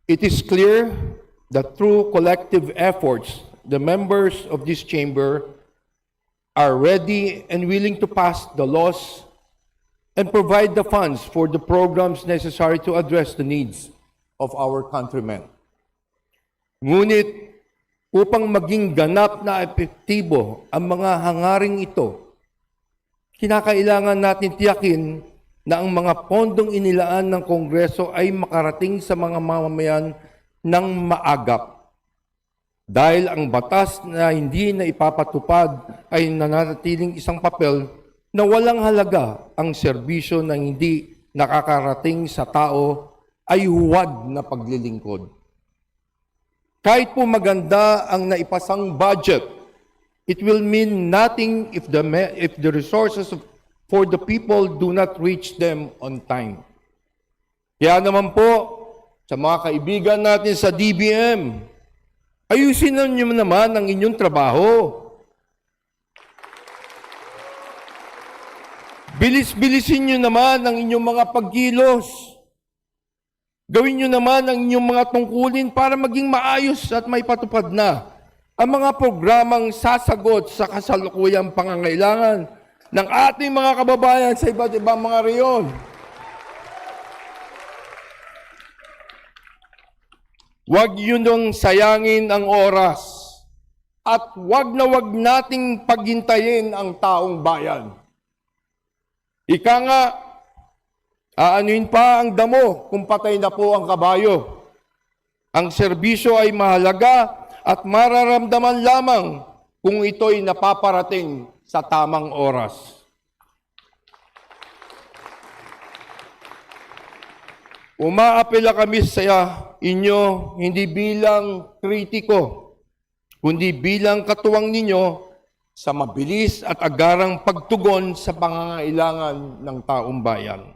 It is clear that through collective efforts, the members of this chamber are ready and willing to pass the laws and provide the funds for the programs necessary to address the needs of our countrymen. Ngunit upang maging ganap na epektibo ang mga hangaring ito, kinakailangan natin tiyakin na ang mga pondong inilaan ng Kongreso ay makarating sa mga mamamayan ng maagap. Dahil ang batas na hindi na ipapatupad ay nananatiling isang papel na walang halaga, ang serbisyo na hindi nakakarating sa tao ay huwad na paglilingkod. Kahit po maganda ang naipasang budget, it will mean nothing if the resources for the people do not reach them on time. Kaya naman po, sa mga kaibigan natin sa DBM, ayusin niyo naman ang inyong trabaho. Bilis-bilisin niyo naman ang inyong mga pagkilos. Gawin niyo naman ang inyong mga tungkulin para maging maayos at may patupad na ang mga programang sasagot sa kasalukuyang pangangailangan ng ating mga kababayan sa iba't ibang mga reyon. Huwag yun nung sayangin ang oras at huwag nating paghintayin ang taong bayan. Ika nga, aanuin pa ang damo kung patay na po ang kabayo. Ang serbisyo ay mahalaga at mararamdaman lamang kung ito'y napaparating sa tamang oras. Umaapela kami sa inyo hindi bilang kritiko, kundi bilang katuwang ninyo sa mabilis at agarang pagtugon sa pangangailangan ng taong bayan.